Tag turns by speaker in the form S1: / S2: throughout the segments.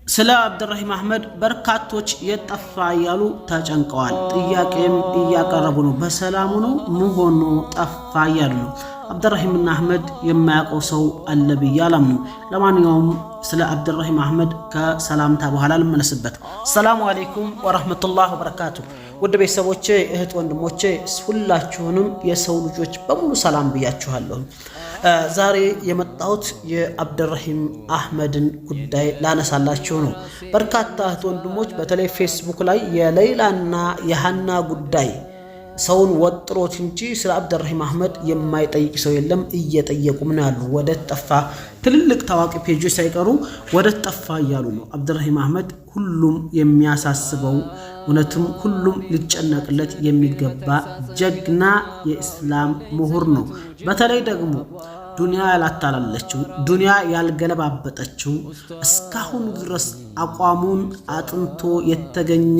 S1: ስለ አብዱራሂም አህመድ በርካቶች የጠፋ ያሉ ተጨንቀዋል። ጥያቄም እያቀረቡ ነው። በሰላሙ ነው ምሆኖ ጠፋ ያሉ ነው። አብዱራሂም አህመድ የማያውቀው ሰው አለ ብዬ አላምንም። ለማንኛውም ስለ አብዱራሂም አህመድ ከሰላምታ በኋላ ልመለስበት። ሰላሙ አለይኩም ወራህመቱላሂ ወበረካቱ። ውድ ቤተሰቦቼ፣ እህት ወንድሞቼ፣ ሁላችሁንም የሰው ልጆች በሙሉ ሰላም ብያችኋለሁ። ዛሬ የመጣሁት የአብዱራሂም አህመድን ጉዳይ ላነሳላችሁ ነው። በርካታ እህት ወንድሞች በተለይ ፌስቡክ ላይ የሌይላና የሃና ጉዳይ ሰውን ወጥሮት እንጂ ስለ አብዱራሂም አህመድ የማይጠይቅ ሰው የለም። እየጠየቁም ነው ያሉ። ወደ ጠፋ ትልልቅ ታዋቂ ፔጆች ሳይቀሩ ወደ ጠፋ እያሉ ነው። አብዱራሂም አህመድ ሁሉም የሚያሳስበው እውነትም ሁሉም ሊጨነቅለት የሚገባ ጀግና የእስላም ምሁር ነው። በተለይ ደግሞ ዱንያ ያላታላለችው ዱንያ ያልገለባበጠችው እስካሁን ድረስ አቋሙን አጥንቶ የተገኘ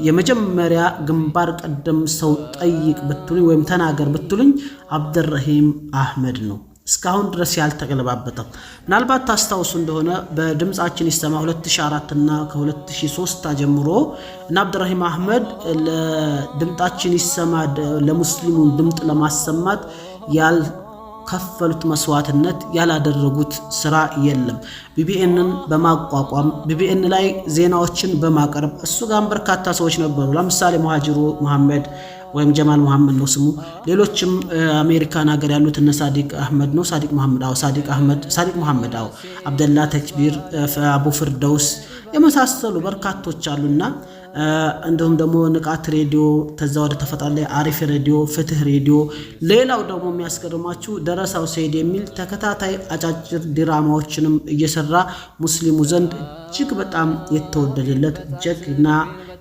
S1: የመጀመሪያ ግንባር ቀደም ሰው ጠይቅ ብትሉኝ ወይም ተናገር ብትሉኝ አብዱራሂም አህመድ ነው። እስካሁን ድረስ ያልተገለባበጠው። ምናልባት ታስታውሱ እንደሆነ በድምጻችን ይሰማ 2004 እና ከ2003 ጀምሮ እና አብዱራሂም አህመድ ለድምጣችን ይሰማ ለሙስሊሙ ድምጥ ለማሰማት ያልከፈሉት መስዋዕትነት ያላደረጉት ስራ የለም። ቢቢኤንን በማቋቋም ቢቢኤን ላይ ዜናዎችን በማቅረብ እሱ ጋር በርካታ ሰዎች ነበሩ። ለምሳሌ ሙሃጅሩ መሐመድ ወይም ጀማል መሐመድ ነው ስሙ። ሌሎችም አሜሪካን ሀገር ያሉት እነ ሳዲቅ አህመድ ነው ሳዲቅ መሐመድ አብደላ ተክቢር፣ አቡ ፍርደውስ የመሳሰሉ በርካቶች አሉና እንደውም ደግሞ ንቃት ሬዲዮ፣ ተዛ ወደ ተፈጣለ አሪፍ ሬዲዮ፣ ፍትህ ሬዲዮ። ሌላው ደግሞ የሚያስገርማችሁ ደረሳው ሰይድ የሚል ተከታታይ አጫጭር ድራማዎችንም እየሰራ ሙስሊሙ ዘንድ እጅግ በጣም የተወደደለት ጀግና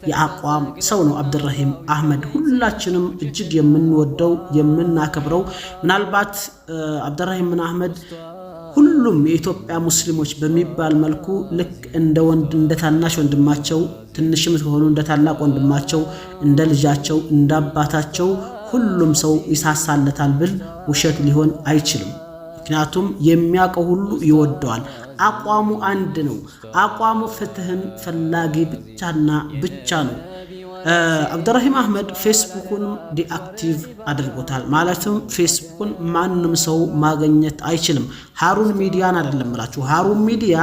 S1: የአቋም ሰው ነው አብዱራሂም አህመድ። ሁላችንም እጅግ የምንወደው የምናከብረው ምናልባት አብዱራሂም አህመድ ሁሉም የኢትዮጵያ ሙስሊሞች በሚባል መልኩ ልክ እንደ ታናሽ ወንድማቸው ትንሽም ሆኖ እንደ ታላቅ ወንድማቸው እንደ ልጃቸው እንደ አባታቸው ሁሉም ሰው ይሳሳለታል ብል ውሸት ሊሆን አይችልም። ምክንያቱም የሚያውቀው ሁሉ ይወደዋል። አቋሙ አንድ ነው። አቋሙ ፍትህን ፈላጊ ብቻና ብቻ ነው። አብዱራሂም አህመድ ፌስቡክን ዲአክቲቭ አድርጎታል። ማለትም ፌስቡክን ማንም ሰው ማግኘት አይችልም። ሃሩን ሚዲያን አይደለም እላችሁ። ሃሩን ሚዲያ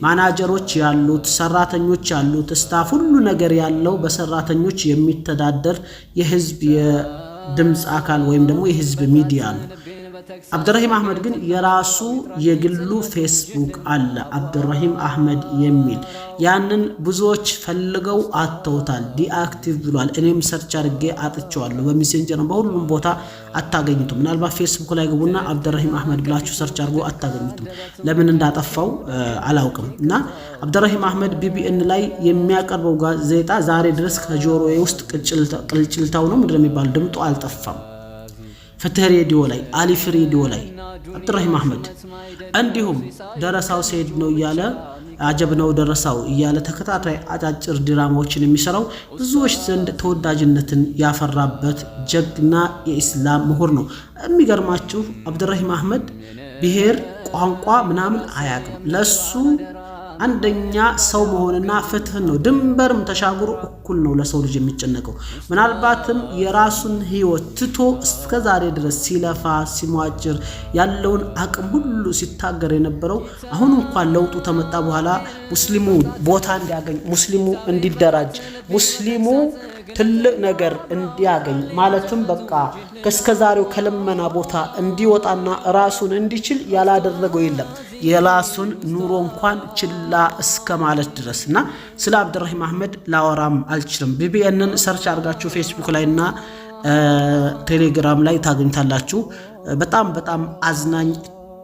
S1: ማናጀሮች ያሉት፣ ሰራተኞች ያሉት፣ ስታፍ ሁሉ ነገር ያለው በሰራተኞች የሚተዳደር የህዝብ የድምጽ አካል ወይም ደግሞ የህዝብ ሚዲያ ነው። አብዱራሂም አህመድ ግን የራሱ የግሉ ፌስቡክ አለ፣ አብዱራሂም አህመድ የሚል። ያንን ብዙዎች ፈልገው አጥተውታል፣ ዲአክቲቭ ብሏል። እኔም ሰርች አድርጌ አጥቼዋለሁ። በሜሴንጀር በሁሉም ቦታ አታገኙትም። ምናልባት ፌስቡክ ላይ ግቡና አብዱራሂም አህመድ ብላችሁ ሰርች አድርጎ አታገኙትም። ለምን እንዳጠፋው አላውቅም። እና አብዱራሂም አህመድ ቢቢኤን ላይ የሚያቀርበው ጋዜጣ ዛሬ ድረስ ከጆሮዬ ውስጥ ቅልጭልታው ነው ምንድነው የሚባል ድምጡ አልጠፋም። ፍትህ ሬዲዮ ላይ፣ አሊፍ ሬዲዮ ላይ አብዱራሂም አህመድ እንዲሁም ደረሳው ሰይድ ነው እያለ አጀብ ነው ደረሳው እያለ ተከታታይ አጫጭር ድራማዎችን የሚሰራው ብዙዎች ዘንድ ተወዳጅነትን ያፈራበት ጀግና የኢስላም ምሁር ነው። የሚገርማችሁ አብዱራሂም አህመድ ብሔር ቋንቋ ምናምን አያውቅም። ለሱ አንደኛ ሰው መሆንና ፍትህን ነው። ድንበርም ተሻግሮ እኩል ነው ለሰው ልጅ የሚጨነቀው። ምናልባትም የራሱን ህይወት ትቶ እስከዛሬ ድረስ ሲለፋ ሲሟጭር ያለውን አቅም ሁሉ ሲታገር የነበረው አሁን እንኳን ለውጡ ተመጣ በኋላ ሙስሊሙ ቦታ እንዲያገኝ፣ ሙስሊሙ እንዲደራጅ፣ ሙስሊሙ ትልቅ ነገር እንዲያገኝ ማለትም በቃ ከስከዛሬው ከለመና ቦታ እንዲወጣና ራሱን እንዲችል ያላደረገው የለም። የራሱን ኑሮ እንኳን ችላ እስከ ማለት ድረስና ስለ አብዱራሂም አህመድ ላወራም አልችልም። ቢቢኤንን ሰርች አድርጋችሁ ፌስቡክ ላይና ቴሌግራም ላይ ታገኙታላችሁ። በጣም አዝናኝ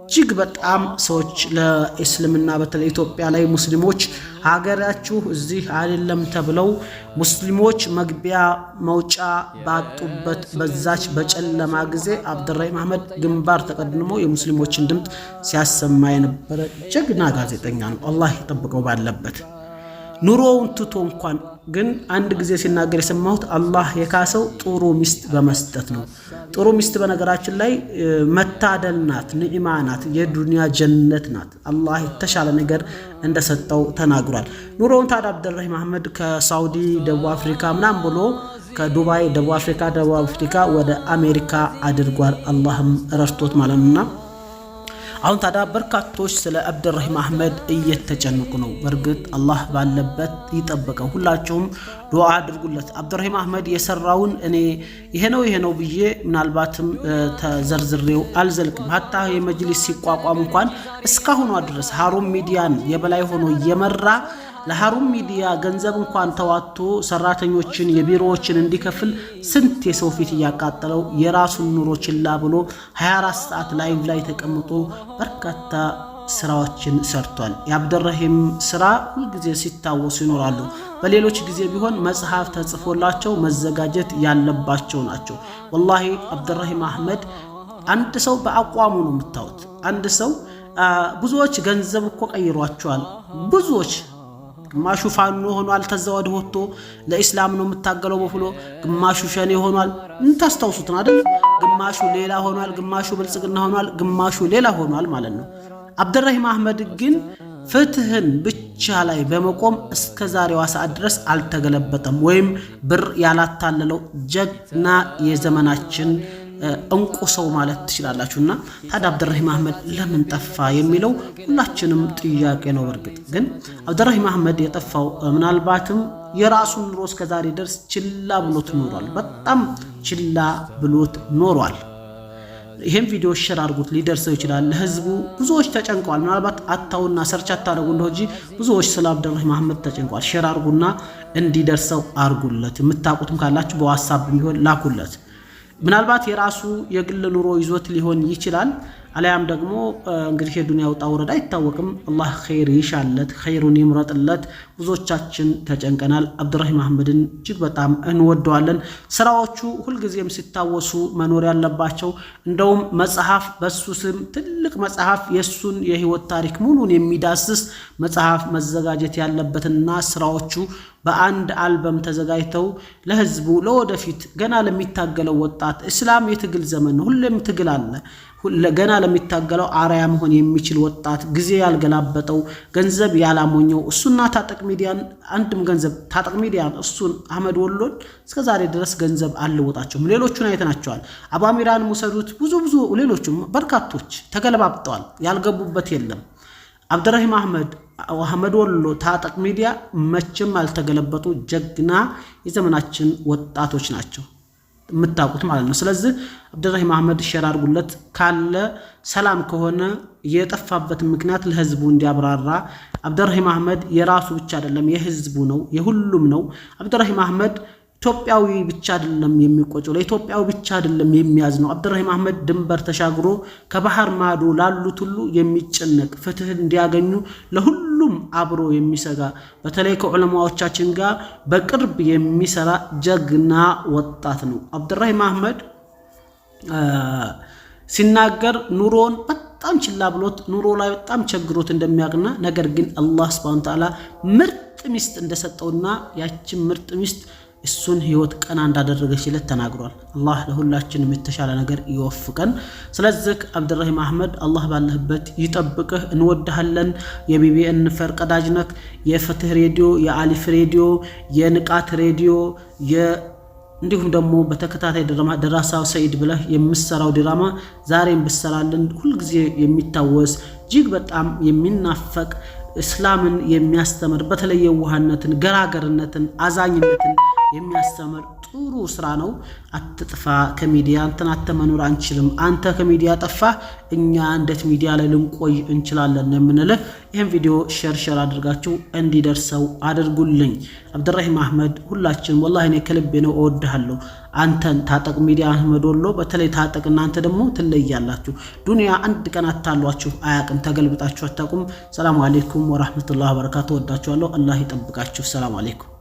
S1: እጅግ በጣም ሰዎች ለእስልምና በተለይ ኢትዮጵያ ላይ ሙስሊሞች ሀገራችሁ እዚህ አይደለም ተብለው ሙስሊሞች መግቢያ መውጫ ባጡበት በዛች በጨለማ ጊዜ አብዱራሂም አህመድ ግንባር ተቀድሞ የሙስሊሞችን ድምፅ ሲያሰማ የነበረ ጀግና ጋዜጠኛ ነው። አላህ ይጠብቀው ባለበት። ኑሮውን ትቶ እንኳን ግን አንድ ጊዜ ሲናገር የሰማሁት አላህ የካሰው ጥሩ ሚስት በመስጠት ነው። ጥሩ ሚስት በነገራችን ላይ መታደል ናት፣ ንዕማ ናት፣ የዱንያ ጀነት ናት። አላህ የተሻለ ነገር እንደሰጠው ተናግሯል። ኑሮውን ታዲያ አብደልረሂም አህመድ ከሳውዲ ደቡብ አፍሪካ ምናምን ብሎ ከዱባይ ደቡብ አፍሪካ ወደ አሜሪካ አድርጓል። አላህም ረድቶት ማለት ነውና አሁን ታዲያ በርካቶች ስለ አብደልረሂም አህመድ እየተጨነቁ ነው። በእርግጥ አላህ ባለበት ይጠብቀው። ሁላችሁም ዱዓ አድርጉለት። አብደልረሂም አህመድ የሰራውን እኔ ይሄ ነው ብዬ ምናልባትም ተዘርዝሬው አልዘልቅም። ሀታ የመጅሊስ ሲቋቋም እንኳን እስካሁኗ ድረስ ሀሩን ሚዲያን የበላይ ሆኖ እየመራ ለሀሩን ሚዲያ ገንዘብ እንኳን ተዋጥቶ ሰራተኞችን የቢሮዎችን እንዲከፍል ስንት የሰው ፊት እያቃጠለው የራሱን ኑሮ ችላ ብሎ 24 ሰዓት ላይቭ ላይ ተቀምጦ በርካታ ስራዎችን ሰርቷል። የአብደልረሂም ስራ ሁልጊዜ ሲታወሱ ይኖራሉ። በሌሎች ጊዜ ቢሆን መጽሐፍ ተጽፎላቸው መዘጋጀት ያለባቸው ናቸው። ወላሂ አብደልረሂም አህመድ አንድ ሰው በአቋሙ ነው የምታዩት። አንድ ሰው ብዙዎች ገንዘብ እኮ ቀይሯቸዋል። ብዙዎች ግማሹ ፋኖ ሆኗል፣ ተዘዋድ ወጥቶ ለኢስላም ነው የምታገለው ብሎ ግማሹ ሸኔ ሆኗል። እንታስተውሱት አይደል? ግማሹ ሌላ ሆኗል፣ ግማሹ ብልጽግና ሆኗል፣ ግማሹ ሌላ ሆኗል ማለት ነው። አብደልረሂም አህመድ ግን ፍትህን ብቻ ላይ በመቆም እስከ ዛሬዋ ሰዓት ድረስ አልተገለበጠም፣ ወይም ብር ያላታለለው ጀግና የዘመናችን እንቁ ሰው ማለት ትችላላችሁና ታዲያ አብደልረሂም አህመድ ለምን ጠፋ የሚለው ሁላችንም ጥያቄ ነው። በርግጥ ግን አብደልረሂም አህመድ የጠፋው ምናልባትም የራሱን ኑሮ እስከዛሬ ድረስ ችላ ብሎት ኖሯል። በጣም ችላ ብሎት ኖሯል። ይሄን ቪዲዮ ሼር አድርጉት፣ ሊደርሰው ይችላል ለህዝቡ። ብዙዎች ተጨንቀዋል። ምናልባት አታውና ሰርች አታረጉ እንደሆጂ ብዙዎች ስለ አብደልረሂም አህመድ ተጨንቀዋል። ሼር አድርጉና እንዲደርሰው አድርጉለት። የምታውቁትም ካላችሁ በዋትስአፕ ቢሆን ላኩለት። ምናልባት የራሱ የግል ኑሮ ይዞት ሊሆን ይችላል። አለያም ደግሞ እንግዲህ የዱንያ ውጣ ውረድ አይታወቅም። አላህ ኸይር ይሻለት፣ ኸይሩን ይምረጥለት። ብዙዎቻችን ተጨንቀናል። አብደልረሂም አህመድን እጅግ በጣም እንወደዋለን። ስራዎቹ ሁልጊዜም ሲታወሱ መኖር ያለባቸው። እንደውም መጽሐፍ በሱ ስም ትልቅ መጽሐፍ የሱን የህይወት ታሪክ ሙሉን የሚዳስስ መጽሐፍ መዘጋጀት ያለበትና ስራዎቹ በአንድ አልበም ተዘጋጅተው ለህዝቡ ለወደፊት ገና ለሚታገለው ወጣት እስላም የትግል ዘመን ነው። ሁሌም ትግል አለ። ገና ለሚታገለው አርአያ መሆን የሚችል ወጣት ጊዜ ያልገላበጠው ገንዘብ ያላሞኘው እሱና ታጠቅ ሚዲያን አንድም ገንዘብ ታጠቅ ሚዲያን እሱን አህመድ ወሎን እስከዛሬ ድረስ ገንዘብ አልወጣቸውም። ሌሎቹን አይተናቸዋል። አባሚራን ሙሰዱት ብዙ ሌሎቹም በርካቶች ተገለባብጠዋል። ያልገቡበት የለም። አብደልረሂም አህመድ ወሎ ታጠቅ ሚዲያ መቼም አልተገለበጡ ጀግና የዘመናችን ወጣቶች ናቸው የምታውቁት ማለት ነው። ስለዚህ አብደልረሂም አህመድ ሼር አድርጉለት። ካለ ሰላም ከሆነ የጠፋበት ምክንያት ለህዝቡ እንዲያብራራ። አብደልረሂም አህመድ የራሱ ብቻ አይደለም የህዝቡ ነው፣ የሁሉም ነው። አብደልረሂም አህመድ ኢትዮጵያዊ ብቻ አይደለም የሚቆጨው፣ ለኢትዮጵያዊ ብቻ አይደለም የሚያዝነው። አብደልረሂም አህመድ ድንበር ተሻግሮ ከባህር ማዶ ላሉት ሁሉ የሚጨነቅ ፍትህ እንዲያገኙ ለሁሉም አብሮ የሚሰጋ በተለይ ከዑለማዎቻችን ጋር በቅርብ የሚሰራ ጀግና ወጣት ነው። አብደልረሂም አህመድ ሲናገር ኑሮን በጣም ችላ ብሎት ኑሮ ላይ በጣም ቸግሮት እንደሚያውቅና ነገር ግን አላህ ሱብሓነሁ ወተዓላ ምርጥ ሚስት እንደሰጠውና ያችን ምርጥ ሚስት እሱን ህይወት ቀና እንዳደረገችለት ተናግሯል። አላህ ለሁላችንም የተሻለ ነገር ይወፍቀን። ስለዚህ አብደልረሂም አህመድ አላህ ባለህበት ይጠብቅህ። እንወድሃለን። የቢቢኤን ፈርቀዳጅ ነክ፣ የፍትህ ሬዲዮ፣ የአሊፍ ሬዲዮ፣ የንቃት ሬዲዮ እንዲሁም ደግሞ በተከታታይ ደራሳው ሰይድ ብለህ የምሰራው ድራማ ዛሬም ብሰራልን ሁልጊዜ የሚታወስ እጅግ በጣም የሚናፈቅ እስላምን የሚያስተምር በተለይ የዋህነትን፣ ገራገርነትን፣ አዛኝነትን የሚያስተምር ጥሩ ስራ ነው። አትጥፋ ከሚዲያ አንተን አተመኖር አንችልም። አንተ ከሚዲያ ጠፋ እኛ እንዴት ሚዲያ ላይ ልንቆይ እንችላለን የምንልህ። ይሄን ቪዲዮ ሼር አድርጋችሁ እንዲደርሰው አድርጉልኝ። አብደልረሂም አህመድ ሁላችንም ወላሂ እኔ ከልቤ ነው እወድሃለሁ። አንተን ታጠቅ ሚዲያ አህመድ ወሎ በተለይ ታጠቅ እናንተ ደግሞ ትለያላችሁ። ዱንያ አንድ ቀን አታሏችሁ አያቅም፣ ተገልብጣችሁ አታቁም። ሰላም አለይኩም ወራህመቱላሂ ወበረካቱ። ወዳችኋለሁ። አላህ ይጠብቃችሁ። ሰላም አለይኩም።